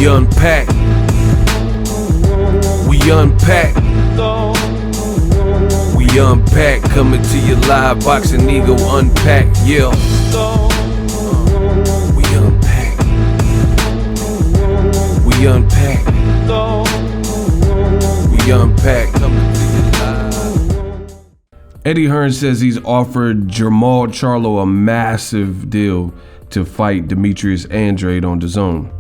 unpack. We unpack. We unpack. Coming to you live, Boxing Ego Unpacked. Yeah. We unpack. We unpack. We unpack. Coming to you live. Eddie Hearn says he's offered Jermall Charlo a massive deal to fight Demetrius Andrade on DAZN.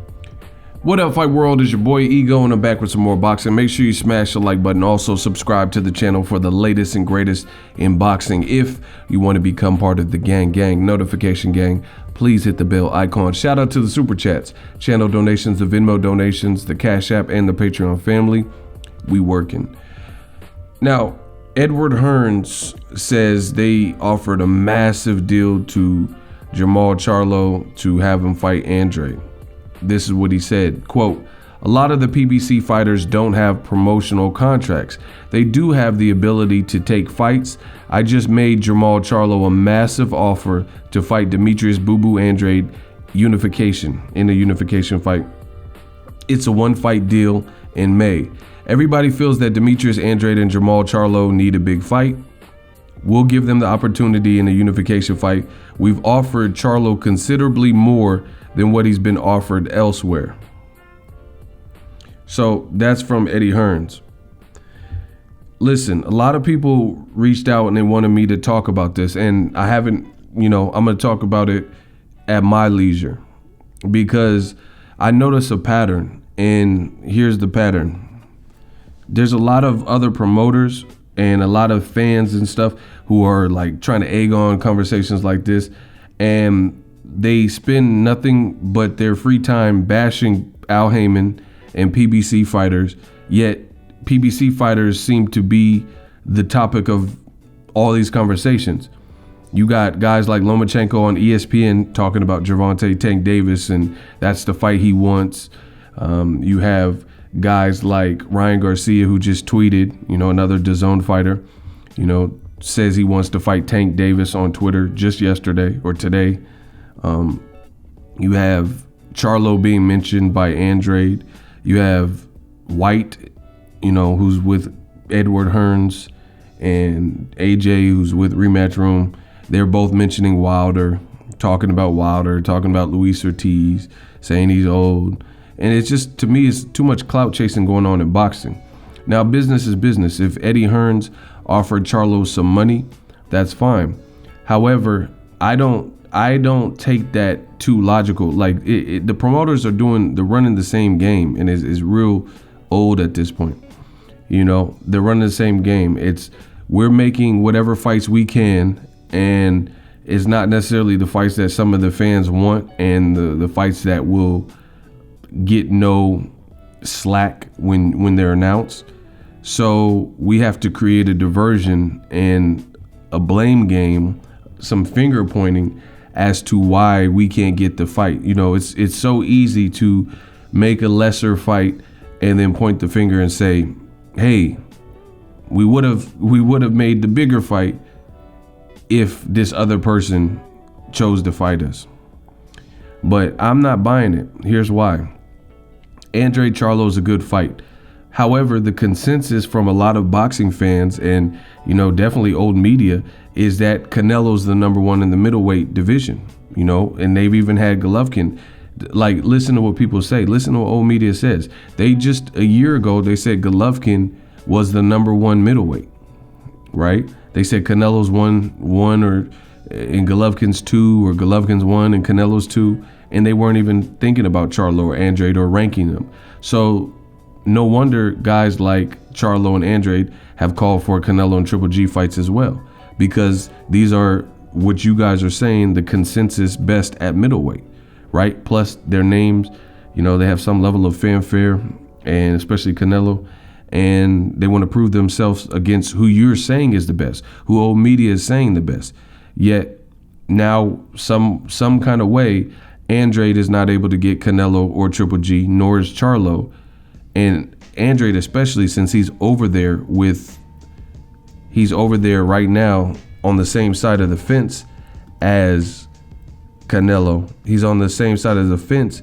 What up, Fight World? It's your boy Ego, and I'm back with some more boxing. Make sure you smash the like button. Also, subscribe to the channel for the latest and greatest in boxing. If you want to become part of the gang notification gang, please hit the bell icon. Shout out to the super chats, channel donations, the Venmo donations, the Cash App, and the Patreon family. We working. Now, Edward Hearns says they offered a massive deal to Jermall Charlo to have him fight Andrade. This is what he said, quote, "A lot of the PBC fighters don't have promotional contracts. They do have the ability to take fights. I just made Jermall Charlo a massive offer to fight Demetrius Boo Boo Andrade in a unification fight. It's a one-fight deal in May. Everybody feels that Demetrius Andrade and Jermall Charlo need a big fight. We'll give them the opportunity in a unification fight. We've offered Charlo considerably more than what he's been offered elsewhere." So that's from Eddie Hearns. Listen, a lot of people reached out and they wanted me to talk about this, and I haven't, I'm going to talk about it at my leisure because I notice a pattern, and here's the pattern. There's a lot of other promoters and a lot of fans and stuff who are like trying to egg on conversations like this, and they spend nothing but their free time bashing Al Heyman and PBC fighters, yet PBC fighters seem to be the topic of all these conversations. You got guys like Lomachenko on ESPN talking about Gervonta Tank Davis, and that's the fight he wants. You have guys like Ryan Garcia, who just tweeted, another DAZN fighter, says he wants to fight Tank Davis on Twitter just yesterday or today. You have Charlo being mentioned by Andrade. You have White, who's with Edward Hearns, and AJ, who's with Rematch Room. They're both mentioning Wilder, talking about Luis Ortiz, saying he's old. And it's just, to me, it's too much clout chasing going on in boxing. Now, business is business. If Eddie Hearns offered Charlo some money, that's fine. However, I don't take that too logical. Like the promoters are running the same game, and is real old at this point. They're running the same game. We're making whatever fights we can, and it's not necessarily the fights that some of the fans want, and the fights that will get no slack when they're announced. So we have to create a diversion and a blame game, some finger pointing as to why we can't get the fight. It's so easy to make a lesser fight and then point the finger and say, hey, we would have made the bigger fight if this other person chose to fight us. But I'm not buying it. Here's why. Andrade Charlo is a good fight. However, the consensus from a lot of boxing fans and, definitely old media is that Canelo's the number one in the middleweight division, and they've even had Golovkin. Like, listen to what people say. Listen to what old media says. Just a year ago, they said Golovkin was the number one middleweight, right? They said Canelo's one or and Golovkin's two, or Golovkin's one and Canelo's two, and they weren't even thinking about Charlo or Andrade or ranking them. So no wonder guys like Charlo and Andrade have called for Canelo and Triple G fights as well, because these are what you guys are saying, the consensus best at middleweight, right? Plus their names, they have some level of fanfare, and especially Canelo, and they want to prove themselves against who you're saying is the best, who old media is saying the best. Yet now some kind of way, Andrade is not able to get Canelo or Triple G, nor is Charlo. And Andrade, especially since he's over there right now on the same side of the fence as Canelo. He's on the same side of the fence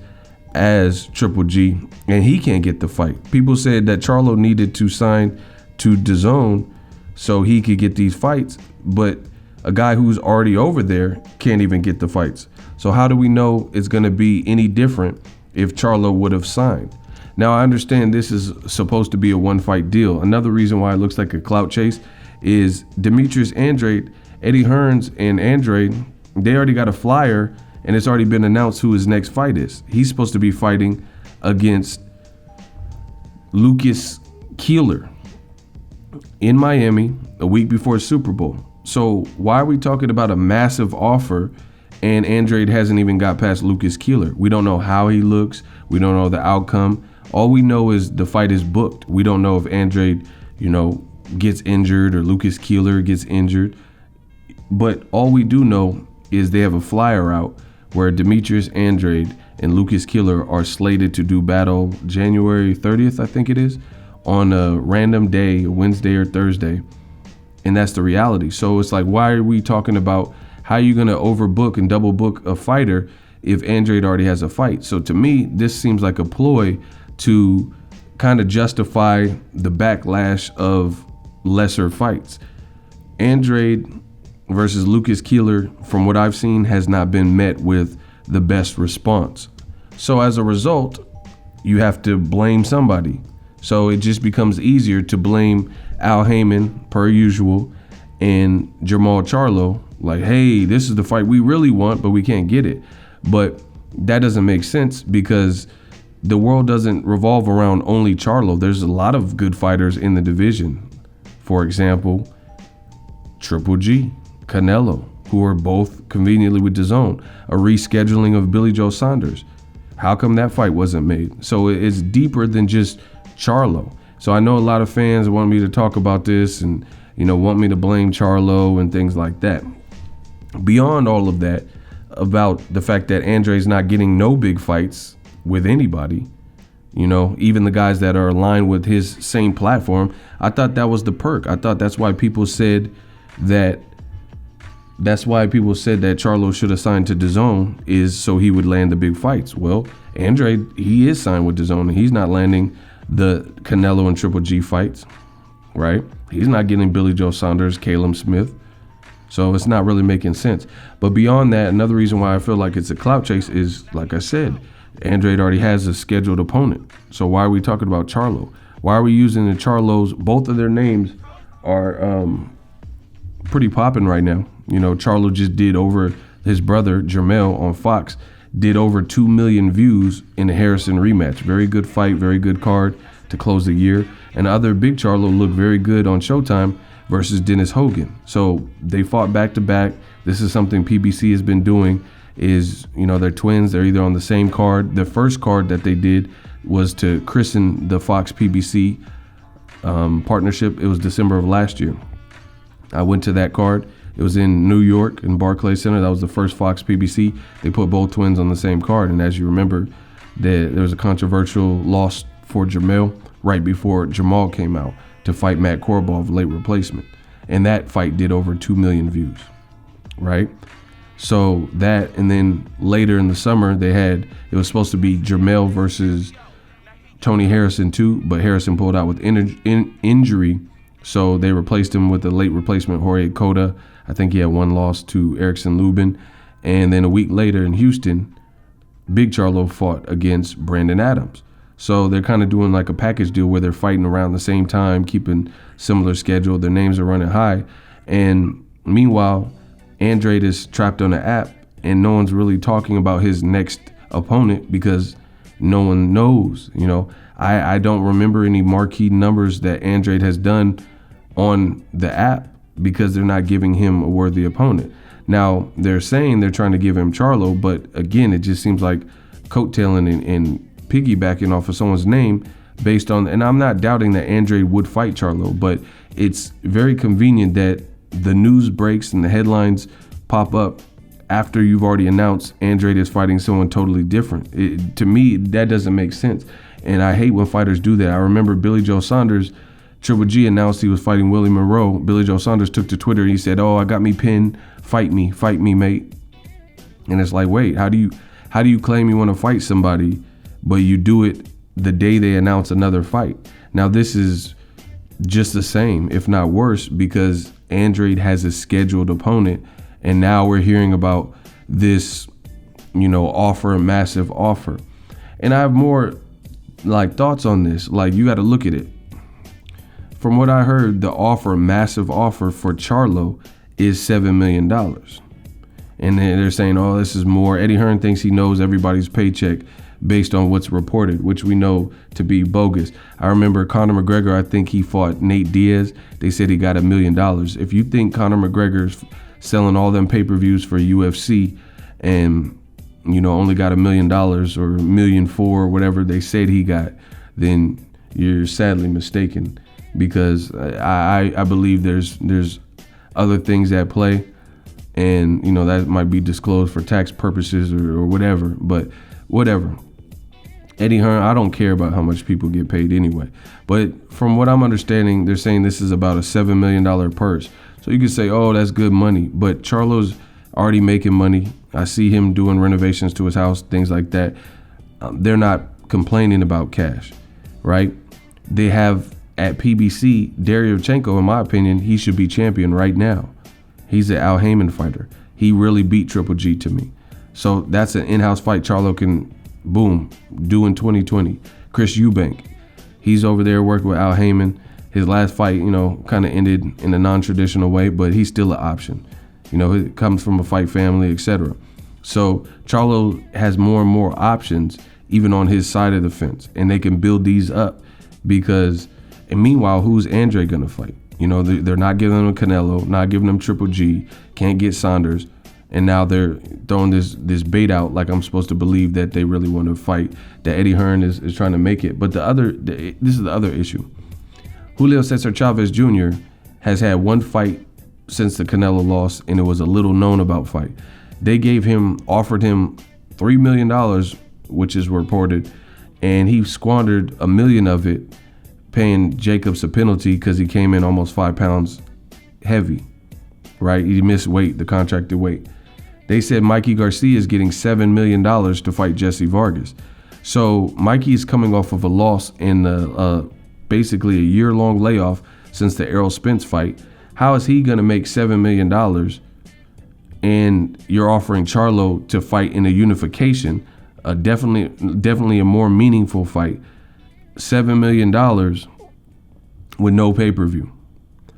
as Triple G, and he can't get the fight. People said that Charlo needed to sign to DAZN so he could get these fights, but a guy who's already over there can't even get the fights. So how do we know it's going to be any different if Charlo would have signed? Now, I understand this is supposed to be a one-fight deal. Another reason why it looks like a clout chase is Demetrius Andrade, Eddie Hearns, and Andrade, they already got a flyer, and it's already been announced who his next fight is. He's supposed to be fighting against Lucas Keeler in Miami a week before Super Bowl. So why are we talking about a massive offer and Andrade hasn't even got past Lucas Keeler? We don't know how he looks. We don't know the outcome. All we know is the fight is booked. We don't know if Andrade, gets injured or Lucas Keeler gets injured. But all we do know is they have a flyer out where Demetrius Andrade and Lucas Keeler are slated to do battle January 30th, I think it is, on a random day, Wednesday or Thursday. And that's the reality. So it's like, why are we talking about how you're going to overbook and double book a fighter if Andrade already has a fight? So to me, this seems like a ploy to kind of justify the backlash of lesser fights. Andrade versus Lucas Keeler, from what I've seen, has not been met with the best response. So as a result, you have to blame somebody. So it just becomes easier to blame Al Heyman, per usual, and Jermall Charlo. Like, hey, this is the fight we really want, but we can't get it. But that doesn't make sense because the world doesn't revolve around only Charlo. There's a lot of good fighters in the division. For example, Triple G, Canelo, who are both conveniently with DAZN. A rescheduling of Billy Joe Saunders. How come that fight wasn't made? So it's deeper than just Charlo. So I know a lot of fans want me to talk about this and, want me to blame Charlo and things like that. Beyond all of that, about the fact that Andrade's not getting no big fights with anybody, even the guys that are aligned with his same platform, I thought that was the perk. I thought that's why people said that Charlo should have signed to DAZN, is so he would land the big fights. Well, Andrade, he is signed with DAZN and he's not landing the Canelo and Triple G fights, right? He's not getting Billy Joe Saunders, Caleb Smith. So it's not really making sense. But beyond that, another reason why I feel like it's a clout chase is, like I said, Andrade already has a scheduled opponent. So why are we talking about Charlo? Why are we using the Charlos? Both of their names are pretty popping right now. Charlo just did over, his brother Jermall on Fox did over 2 million views in the Harrison rematch. Very good fight, very good card to close the year. And the other big Charlo looked very good on Showtime versus Dennis Hogan. So they fought back to back. This is something PBC has been doing is, they're twins. They're either on the same card. The first card that they did was to christen the Fox PBC partnership. It was December of last year. I went to that card. It was in New York in Barclays Center. That was the first Fox PBC. They put both twins on the same card. And as you remember, there was a controversial loss for Jermall right before Jermall came out to fight Matt Korobov, late replacement. And that fight did over 2 million views, right? So that, and then later in the summer, it was supposed to be Jermall versus Tony Harrison too, but Harrison pulled out with injury. So they replaced him with the late replacement, Jorge Cota. I think he had one loss to Erickson Lubin. And then a week later in Houston, Big Charlo fought against Brandon Adams. So they're kind of doing like a package deal where they're fighting around the same time, keeping similar schedule. Their names are running high. And meanwhile, Andrade is trapped on the app and no one's really talking about his next opponent because no one knows. I don't remember any marquee numbers that Andrade has done on the app because they're not giving him a worthy opponent. Now, they're saying they're trying to give him Charlo, but again, it just seems like coattailing and piggybacking off of someone's name based on, and I'm not doubting that Andrade would fight Charlo, but it's very convenient that the news breaks and the headlines pop up after you've already announced Andrade is fighting someone totally different. To me, that doesn't make sense. And I hate when fighters do that. I remember Billy Joe Saunders, Triple G announced he was fighting Willie Monroe. Billy Joe Saunders took to Twitter and he said, "Oh, I got me pinned. Fight me, mate." And it's like, wait, how do you claim you want to fight somebody but you do it the day they announce another fight. Now this is just the same, if not worse, because Andrade has a scheduled opponent, and now we're hearing about this, offer, a massive offer. And I have more thoughts on this. You got to look at it. From what I heard, the massive offer for Charlo is $7 million. And they're saying, oh, this is more. Eddie Hearn thinks he knows everybody's paycheck based on what's reported, which we know to be bogus. I remember Conor McGregor, I think he fought Nate Diaz. They said he got $1 million. If you think Conor McGregor's selling all them pay-per-views for UFC and, only got $1 million or $1.4 million, whatever they said he got, then you're sadly mistaken, because I believe there's other things at play, and that might be disclosed for tax purposes or whatever. But whatever, Eddie Hearn, I don't care about how much people get paid anyway. But from what I'm understanding, they're saying this is about a $7 million purse. So you could say, oh, that's good money. But Charlo's already making money. I see him doing renovations to his house, things like that. They're not complaining about cash, right? They have at PBC, Derevychenko, in my opinion, he should be champion right now. He's an Al Heyman fighter. He really beat Triple G to me. So that's an in-house fight Charlo can, boom, do in 2020. Chris Eubank, he's over there working with Al Heyman. His last fight, kind of ended in a non-traditional way, but he's still an option. He comes from a fight family, etc. So Charlo has more and more options, even on his side of the fence, and they can build these up because, and meanwhile, who's Andrade gonna fight? They're not giving him Canelo, not giving him Triple G, can't get Saunders, and now they're throwing this bait out like I'm supposed to believe that they really want to fight, that Eddie Hearn is trying to make it. But this is the other issue. Julio Cesar Chavez Jr. has had one fight since the Canelo loss, and it was a little known about fight. They offered him $3 million, which is reported, and he squandered $1 million of it, paying Jacobs a penalty because he came in almost 5 pounds heavy, right? He missed weight, the contracted weight. They said Mikey Garcia is getting $7 million to fight Jesse Vargas. So Mikey is coming off of a loss in basically a year-long layoff since the Errol Spence fight. How is he going to make $7 million and you're offering Charlo to fight in a unification, definitely a more meaningful fight, $7 million with no pay-per-view?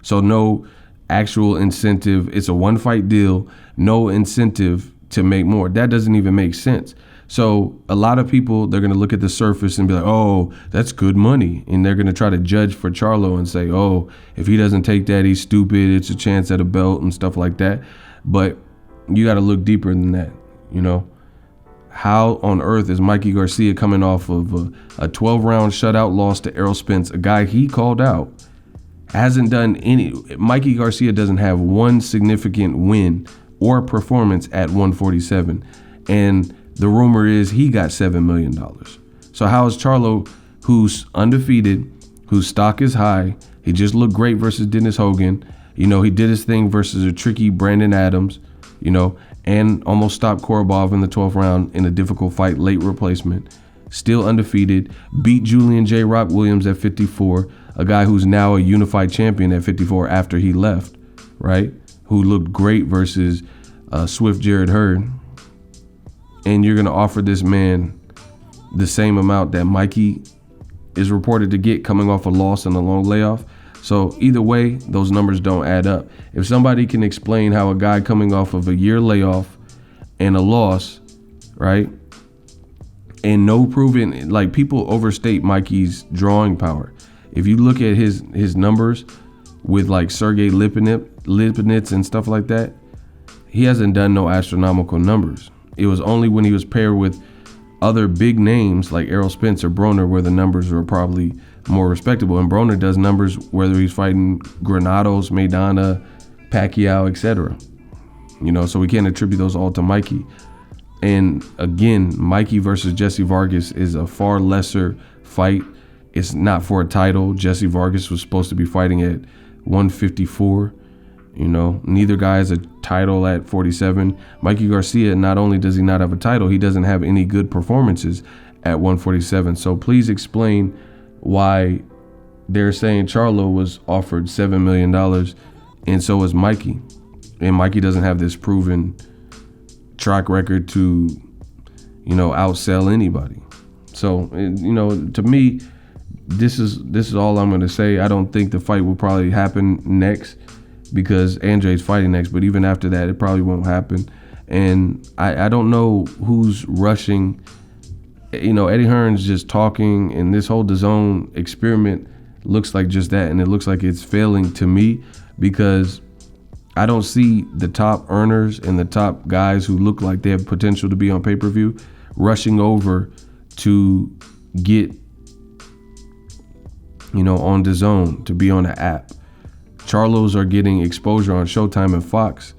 So no actual incentive. It's a one-fight deal, no incentive to make more. That doesn't even make sense. So a lot of people, they're going to look at the surface and be like, oh, that's good money. And they're going to try to judge for Charlo and say, oh, if he doesn't take that, he's stupid. It's a chance at a belt and stuff like that. But you got to look deeper than that. How on earth is Mikey Garcia coming off of a 12-round shutout loss to Errol Spence, a guy he called out, hasn't done any. Mikey Garcia doesn't have one significant win or performance at 147. And the rumor is he got $7 million. So how is Charlo, who's undefeated, whose stock is high, he just looked great versus Dennis Hogan, he did his thing versus a tricky Brandon Adams, and almost stopped Korobov in the 12th round in a difficult fight, late replacement, still undefeated, beat Julian J. Rock Williams at 54, a guy who's now a unified champion at 54 after he left, right? Who looked great versus Swift Jared Hurd. And you're going to offer this man the same amount that Mikey is reported to get coming off a loss and a long layoff. So either way, those numbers don't add up. If somebody can explain how a guy coming off of a year layoff and a loss, right, and no proven, people overstate Mikey's drawing power. If you look at his numbers with Sergey Lipinets and stuff like that, he hasn't done no astronomical numbers. It was only when he was paired with other big names like Errol Spence or Broner where the numbers were probably more respectable. And Broner does numbers whether he's fighting Granados, Maidana, Pacquiao, etc. So we can't attribute those all to Mikey. And again, Mikey versus Jesse Vargas is a far lesser fight. It's not for a title. Jesse Vargas was supposed to be fighting at 154. Neither guy has a title at 47. Mikey Garcia, not only does he not have a title, he doesn't have any good performances at 147. So please explain why they're saying Charlo was offered $7 million and so is Mikey. And Mikey doesn't have this proven track record to, outsell anybody. So, to me, this is all I'm going to say. I don't think the fight will probably happen next because Andrade's fighting next. But even after that, it probably won't happen. And I don't know who's rushing. Eddie Hearn's just talking, and this whole DAZN experiment looks like just that. And it looks like it's failing to me because I don't see the top earners and the top guys who look like they have potential to be on pay-per-view rushing over to get, on DAZN, to be on the app. Charlos are getting exposure on Showtime and Fox,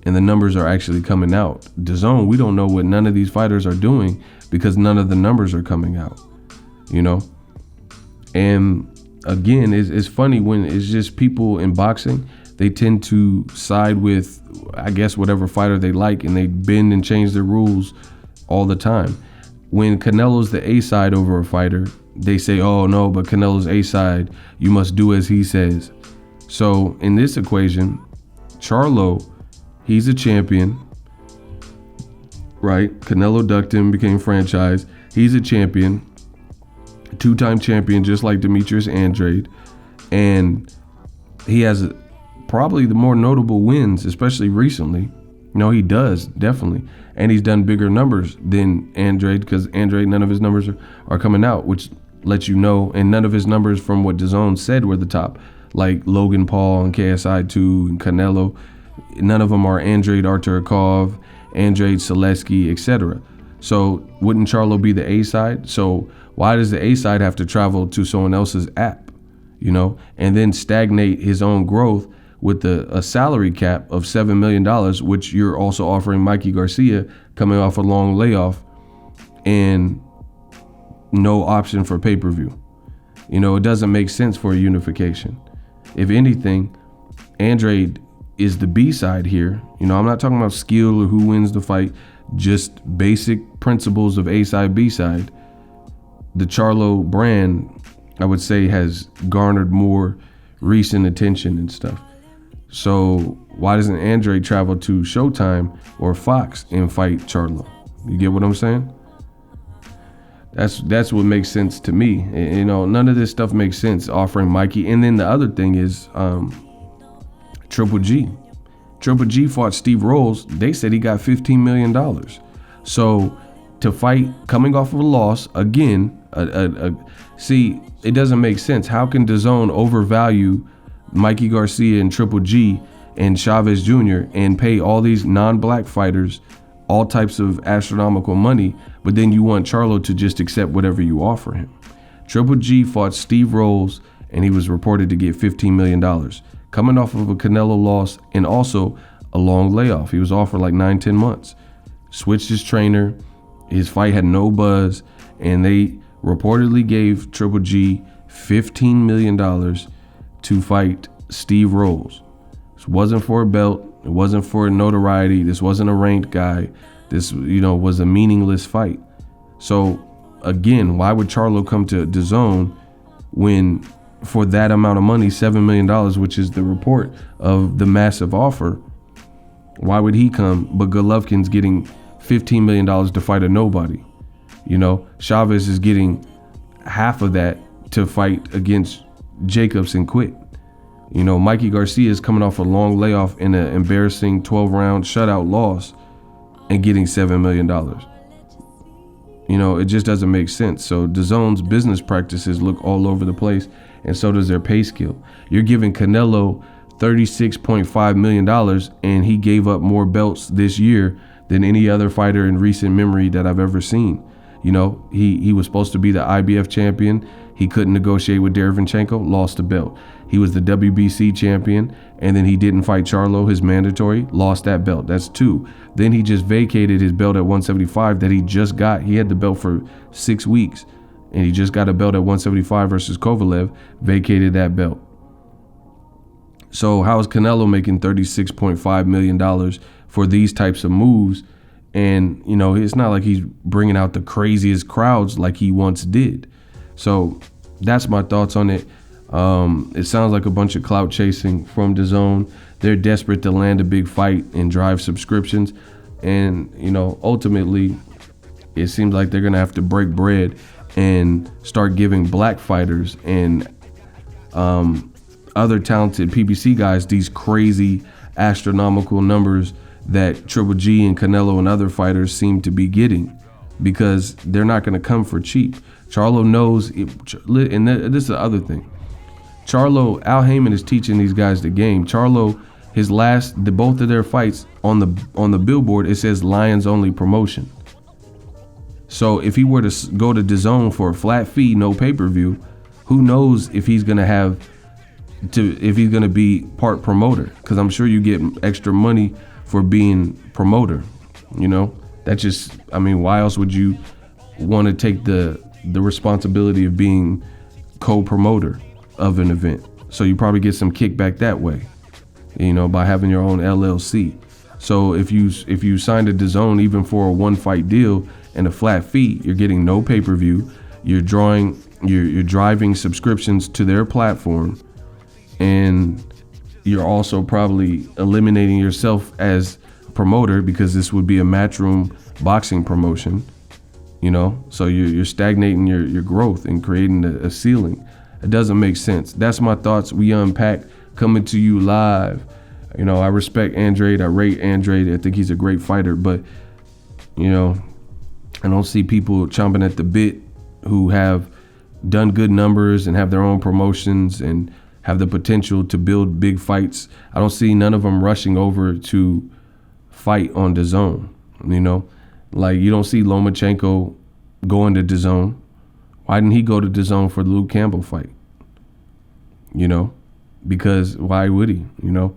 and the numbers are actually coming out. DAZN, we don't know what none of these fighters are doing because none of the numbers are coming out, And again, it's funny when it's just people in boxing, they tend to side with, I guess, whatever fighter they like, and they bend and change their rules all the time. When Canelo's the A side over a fighter, they say, oh no, but Canelo's A side, you must do as he says. So in this equation, Charlo, he's a champion, right? Canelo ducked him, became franchise. He's a champion, two-time champion, just like Demetrius Andrade. And he has probably the more notable wins, especially recently. He does, definitely. And he's done bigger numbers than Andrade because Andrade, none of his numbers are coming out, which lets you know, and none of his numbers from what DAZN said were the top, like Logan Paul and KSI2 and Canelo. None of them are Andrade Arturikov, Andrade Selesky, etc. So wouldn't Charlo be the A side? So why does the A side have to travel to someone else's app, and then stagnate his own growth with a salary cap of $7 million, which you're also offering Mikey Garcia coming off a long layoff and no option for pay-per-view. It doesn't make sense for a unification. If anything, Andrade is the B side here. I'm not talking about skill or who wins the fight, just basic principles of A side, B side. The Charlo brand, I would say, has garnered more recent attention and stuff. So why doesn't Andrade travel to Showtime or Fox and fight Charlo? You get what I'm saying? That's what makes sense to me. None of this stuff makes sense offering Mikey. And then the other thing is Triple G. Triple G fought Steve Rolls. They said he got $15 million. So to fight coming off of a loss, again, see, it doesn't make sense. How can DAZN overvalue Mikey Garcia and Triple G and Chavez Jr. and pay all these non-black fighters all types of astronomical money, but then you want Charlo to just accept whatever you offer him? Triple G fought Steve Rolls, and he was reported to get $15 million, coming off of a Canelo loss and also a long layoff. He was off for like 9-10 months. Switched his trainer. His fight had no buzz, and they reportedly gave Triple G $15 million to fight Steve Rolls. This wasn't for a belt. It wasn't for notoriety. This wasn't a ranked guy. This, was a meaningless fight. So, again, why would Charlo come to DAZN when for that amount of money, $7 million, which is the report of the massive offer, why would he come? But Golovkin's getting $15 million to fight a nobody. Chavez is getting half of that to fight against Jacobs and quit. Mikey Garcia is coming off a long layoff in an embarrassing 12-round shutout loss and getting $7 million. It just doesn't make sense. So DAZN's business practices look all over the place, and so does their pay scale. You're giving Canelo $36.5 million, and he gave up more belts this year than any other fighter in recent memory that I've ever seen. He was supposed to be the IBF champion. He couldn't negotiate with Derevyanchenko, lost the belt. He was the WBC champion, and then he didn't fight Charlo, his mandatory, lost that belt. That's 2. Then he just vacated his belt at 175 that he just got. He had the belt for 6 weeks, and he just got a belt at 175 versus Kovalev, vacated that belt. So how is Canelo making $36.5 million for these types of moves And, you know, it's not like he's bringing out the craziest crowds like he once did. So that's my thoughts on it. It sounds like a bunch of clout chasing from DAZN. They're desperate to land a big fight and drive subscriptions. And, you know, ultimately, it seems like they're going to have to break bread and start giving black fighters and other talented PBC guys these crazy astronomical numbers that Triple G and Canelo and other fighters seem to be getting, because they're not going to come for cheap. Charlo knows, and this is the other thing. Charlo, Al Heyman is teaching these guys the game. Charlo, both of their fights on the billboard, it says Lions Only Promotion. So if he were to go to DAZN for a flat fee, no pay-per-view, who knows if he's going to be part promoter? Because I'm sure you get extra money for being promoter. You know, that just, I mean, why else would you want to take the responsibility of being co-promoter of an event? So you probably get some kickback that way, you know, by having your own LLC. So if you signed a DAZN even for a one fight deal and a flat fee, you're getting no pay-per-view, you're driving subscriptions to their platform, and you're also probably eliminating yourself as a promoter, because this would be a matchroom boxing promotion, you know? So you're stagnating your growth and creating a ceiling. It doesn't make sense. That's my thoughts. We Unpacked, coming to you live. You know, I respect Andrade. I rate Andrade. I think he's a great fighter, but, you know, I don't see people chomping at the bit who have done good numbers and have their own promotions and have the potential to build big fights. I don't see none of them rushing over to fight on DAZN. You know, like, you don't see Lomachenko going to DAZN. Why didn't he go to DAZN for the Luke Campbell fight? You know, because why would he? You know,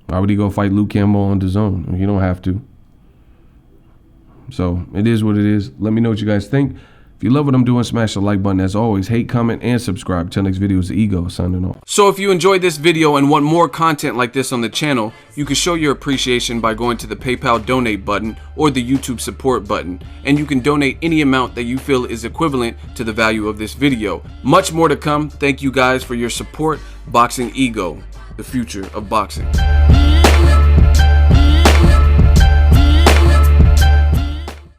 why would he go fight Luke Campbell on DAZN? You don't have to. So it is what it is. Let me know what you guys think. If you love what I'm doing, smash the like button. As always, hate, comment, and subscribe. Till next video is Ego signing off. So if you enjoyed this video and want more content like this on the channel, you can show your appreciation by going to the PayPal donate button or the YouTube support button, and you can donate any amount that you feel is equivalent to the value of this video. Much more to come. Thank you guys for your support. Boxing Ego, the future of boxing.